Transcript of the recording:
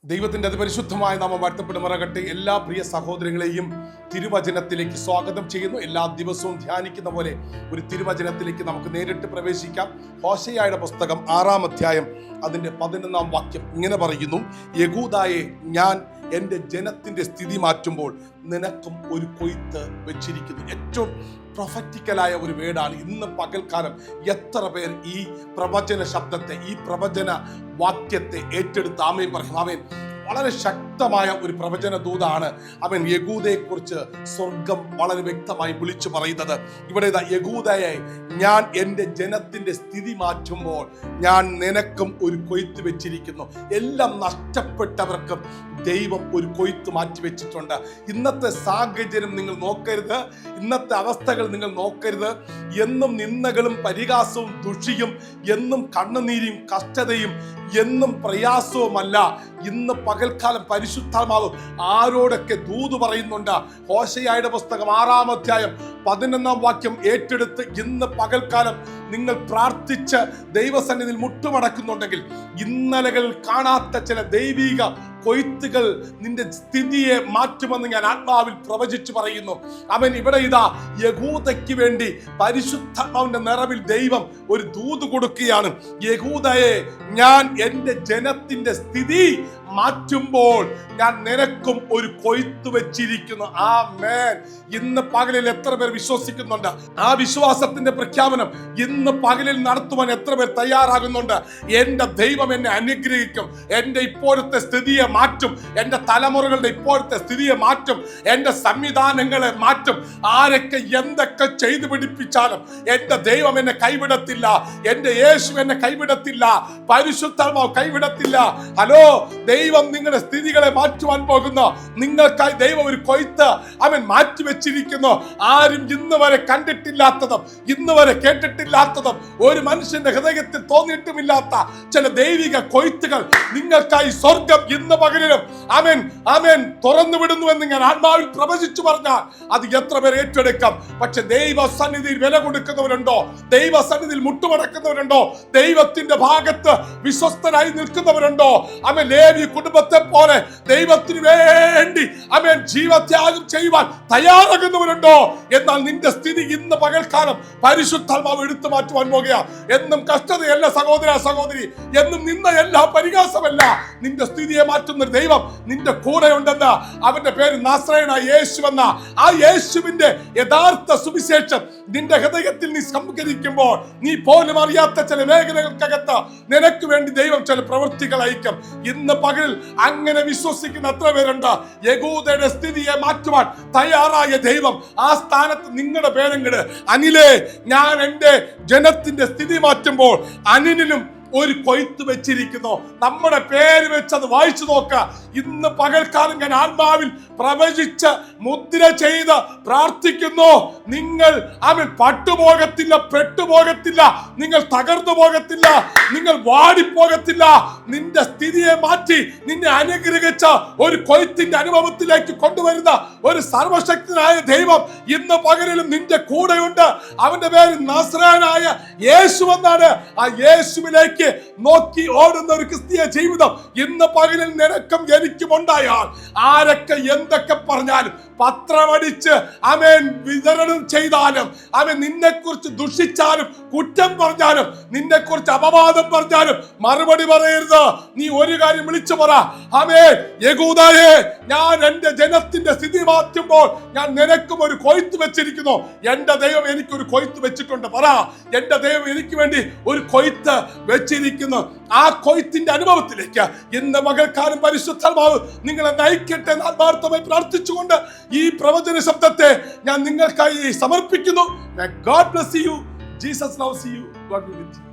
ദൈവത്തിന്റെ അതിപരിശുദ്ധമായ നാമം വാഴ്ത്തപ്പെടുമാറാകട്ടെ. എല്ലാ പ്രിയ സഹോദരങ്ങളെയും തിരുവചനത്തിലേക്ക് സ്വാഗതം ചെയ്യുന്നു. എല്ലാ ദിവസവും ധ്യാനിക്കുന്ന പോലെ ഒരു തിരുവചനത്തിലേക്ക് നമുക്ക് നേരിട്ട് പ്രവേശിക്കാം. ഹോശയ്യായുടെ പുസ്തകം 6-ാം അധ്യായം അതിൻ്റെ 11-ാം വാക്യം ഇങ്ങനെ പറയുന്നു: യഹൂദായെ, ഞാൻ എൻ്റെ ജനത്തിൻ്റെ സ്ഥിതി മാറ്റുമ്പോൾ നിനക്കും ഒരു കൊയ്ത്ത് വെച്ചിരിക്കുന്നു. ഏറ്റവും പ്രൊഫറ്റിക്കലായ ഒരു വേടാണ്. ഇന്ന് പകൽക്കാലം എത്ര പേർ ഈ പ്രവചന ശബ്ദത്തെ, ഈ പ്രവചന വാക്യത്തെ ഏറ്റെടുത്ത് ആമേൻ പറയും? ആമേൻ. വളരെ ശക്തമായ ഒരു പ്രവചന ദൂതാണ് അവൻ യഹൂദയെക്കുറിച്ച് സ്വർഗം വളരെ വ്യക്തമായി വിളിച്ചു പറയുന്നത്. ഇവിടെ യഹൂദയെ, ഞാൻ എൻ്റെ ജനത്തിൻ്റെ സ്ഥിതി മാറ്റുമ്പോൾ ഞാൻ നിനക്കും ഒരു കൊയ്ത്ത് വെച്ചിരിക്കുന്നു. എല്ലാം നഷ്ടപ്പെട്ടവർക്കും ദൈവം ഒരു കൊയ്ത്ത് മാറ്റി വെച്ചിട്ടുണ്ട്. ഇന്നത്തെ സാഹചര്യം നിങ്ങൾ നോക്കരുത്, ഇന്നത്തെ അവസ്ഥകൾ നിങ്ങൾ നോക്കരുത്. എന്നും നിന്ദകളും പരിഹാസവും ദുഷിയും, എന്നും കണ്ണുനീരും കഷ്ടതയും, എന്നും പ്രയാസവുമല്ല. ഇന്ന് പകൽക്കാലം പരിശുദ്ധാത്മാവ് ആരോടൊക്കെ ദൂത് പറയുന്നുണ്ട്. ഹോശയ്യായുടെ പുസ്തകം 6-ാം അധ്യായം 11-ാം വാക്യം ഏറ്റെടുത്ത് ഇന്ന് പകൽക്കാലം നിങ്ങൾ പ്രാർത്ഥിച്ച് ദൈവസന്നിധിയിൽ മുട്ടുമടക്കുന്നുണ്ടെങ്കിൽ ഇന്നലകൾ കാണാത്ത ചില ദൈവിക കൊയ്ത്തുകൾ നിന്റെ സ്ഥിതിയെ മാറ്റുമെന്ന് ഞാൻ ആത്മാവിൽ പ്രവചിച്ചു പറയുന്നു. അവൻ ഇവിടെ യഹൂദയ്ക്ക് വേണ്ടി പരിശുദ്ധാത്മാവിന്റെ നിറവിൽ ദൈവം ഒരു ദൂത് കൊടുക്കുകയാണ്. യഹൂദയെ, ഞാൻ എൻ്റെ ജനത്തിന്റെ സ്ഥിതി മാറ്റുമ്പോൾ ഞാൻ നിനക്കും ഒരു കൊയ്ത്ത് വെച്ചിരിക്കുന്നു. ആമേൻ. ഇന്ന് പകലിൽ എത്ര പേർ വിശ്വസിക്കുന്നുണ്ട്? ആ വിശ്വാസത്തിന്റെ പ്രഖ്യാപനം ഇന്ന് പകലിൽ നടത്തുവാൻ എത്ര പേർ തയ്യാറാകുന്നുണ്ട്? എൻ്റെ ദൈവം എന്നെ അനുഗ്രഹിക്കും, എൻ്റെ ഇപ്പോഴത്തെ സ്ഥിതിയെ മാറ്റും, എൻ്റെ തലമുറകളുടെ ഇപ്പോഴത്തെ സ്ഥിതിയെ മാറ്റും, എൻ്റെ സംവിധാനങ്ങളെ മാറ്റും. ആരൊക്കെ എന്തൊക്കെ ചെയ്തു പിടിപ്പിച്ചാലും എൻ്റെ ദൈവം എന്നെ കൈവിടത്തില്ല, എൻ്റെ യേശു എന്നെ കൈവിടത്തില്ല, പരിശുദ്ധാത്മാവ് കൈവിടത്തില്ല. ഹലോ, ദൈവം നിങ്ങളുടെ സ്ഥിതികളെ മാറ്റുവാൻ പോകുന്നു. നിങ്ങൾക്കായി ദൈവം ഒരു കൊയ്ത്ത് അവൻ മാറ്റി വെച്ചിരിക്കുന്നു. ആരും ഇന്ന് വരെ കണ്ടിട്ടില്ലാത്തതും ഇന്ന് വരെ കേട്ടിട്ടില്ലാത്തതും ഒരു മനുഷ്യന്റെ ഹൃദയത്തിൽ തോന്നിയിട്ടുമില്ലാത്ത ചില ദൈവിക കൊയ്ത്തുകൾ നിങ്ങൾക്കായി സ്വർഗം ഇന്ന് പകലിലും ആമേൻ ആമേൻ തുറന്നു വിടുന്നുവെന്ന് ഞാൻ ആത്മാവിൽ പ്രവചിച്ചു പറഞ്ഞാൽ അത് എത്ര പേർ ഏറ്റെടുക്കാം? പക്ഷെ ദൈവ സന്നിധിയിൽ വില കൊടുക്കുന്നവരുണ്ടോ? ദൈവ സന്നിധിയിൽ മുട്ടുമടക്കുന്നവരുണ്ടോ? ദൈവത്തിന്റെ ഭാഗത്ത് വിശ്വസ്തനായി നിൽക്കുന്നവരുണ്ടോ? ആമേൻ. ലേവി കുടുംബത്തെ പോലെ ദൈവത്തിന് വേണ്ടി ആമേൻ ജീവത്യാഗം ചെയ്യുവാൻ തയ്യാറാകുന്നവരുണ്ടോ? എന്നാൽ നിന്റെ സ്ഥിതി ഇന്ന് പകൽക്കാലം പരിശുദ്ധാത്മാവ് എടുത്തു മാറ്റുവാൻ പോകുക. എന്നും കഷ്ടതയല്ല സഹോദര സഹോദരി, എന്നും നിന്നയല്ല പരിഹാസമല്ല. നിന്റെ സ്ഥിതിയെ മാറ്റുന്ന ഒരു ദൈവം നിന്റെ കൂടെ ഉണ്ടെന്ന് അവന്റെ പേര് നാസറേയനായ യേശു എന്ന ആ യേശുവിന്റെ യഥാർത്ഥ സുവിശേഷം നിന്റെ ഹൃദയത്തിൽ നീ സംസ്കരിക്കുമ്പോൾ നീ പോലും അറിയാത്ത ചില മേഖലകൾക്കകത്ത് നിനക്ക് വേണ്ടി ദൈവം ചില പ്രവൃത്തികൾ അയക്കും. ഇന്ന് പകലിൽ അങ്ങനെ വിശ്വസിക്കുന്ന എത്ര പേരുണ്ട്? യഹൂദയുടെ സ്ഥിതിയെ മാറ്റുവാൻ തയ്യാറായ ദൈവം ആ സ്ഥാനത്ത് നിങ്ങളുടെ പേരെങ്കിട്. അനിലേ, ഞാൻ എൻ്റെ ജനത്തിന്റെ സ്ഥിതി മാറ്റുമ്പോൾ അനിലും ഒരു കൊയ്ത്ത് വെച്ചിരിക്കുന്നു. നമ്മുടെ പേര് വെച്ചത് വായിച്ചു നോക്ക. ഇന്ന് പകൽക്കാലം ഞാൻ ആത്മാവിൽ പ്രവചിച്ച് മുദ്ര ചെയ്ത് പ്രാർത്ഥിക്കുന്നു. നിങ്ങൾ അവൻ പട്ടുപോകത്തില്ല, പെട്ടുപോകത്തില്ല, നിങ്ങൾ തകർന്നു പോകത്തില്ല, നിങ്ങൾ വാടിപ്പോകത്തില്ല. നിന്റെ സ്ഥിതിയെ മാറ്റി നിന്നെ അനുഗ്രഹിച്ച ഒരു കൊയ്ത്തിന്റെ അനുഭവത്തിലേക്ക് കൊണ്ടുവരുന്ന ഒരു സർവശക്തനായ ദൈവം ഇന്ന് പകലിലും നിന്റെ കൂടെയുണ്ട്. അവന്റെ പേര് നാസറേയനായ യേശു എന്നാണ്. ആ യേശുവിലേക്ക് നോക്കി ഓടുന്ന ഒരു ക്രിസ്തീയ ജീവിതം ഇന്ന് പകലിൽ നിനക്കും എനിക്കും ഉണ്ടായാൽ ആരൊക്കെ എന്തൊക്കെ പറഞ്ഞാലും, പത്രമടിച്ച് അവൻ വിതരണം ചെയ്താലും, അവൻ നിന്നെ കുറിച്ച് ദുഷിച്ചാലും, കുറ്റം പറഞ്ഞാലും, നിന്നെ കുറിച്ച് അപവാദം പറഞ്ഞാലും മറുപടി പറയരുത്. നീ ഒരു കാര്യം വിളിച്ചു പറ: ആമേൻ. യഹൂദായേ, ഞാൻ എൻ്റെ ജനത്തിന്റെ സ്ഥിതി മാറ്റുമ്പോൾ ഞാൻ നിനക്കും ഒരു കൊയ്ത്ത് വെച്ചിരിക്കുന്നു. എൻ്റെ ദൈവം എനിക്കൊരു കൊയ്ത്ത് വെച്ചിട്ടുണ്ട്. പറ: എൻ്റെ ദൈവം എനിക്ക് വേണ്ടി ഒരു കൊയ്ത്ത് വെച്ചിരിക്കുന്നു. ആ കൊയ്ത്തിന്റെ അനുഭവത്തിലേക്ക് ഇന്ന് മകൾക്കാരും പരിശുദ്ധാത്മാവ് നിങ്ങളെ നയിക്കട്ടെ എന്ന് ആത്മാർത്ഥമായി പ്രാർത്ഥിച്ചുകൊണ്ട് ഈ പ്രവചന ശബ്ദത്തെ ഞാൻ നിങ്ങൾക്കായി സമർപ്പിക്കുന്നു. May God bless you. Jesus loves you. God be with you.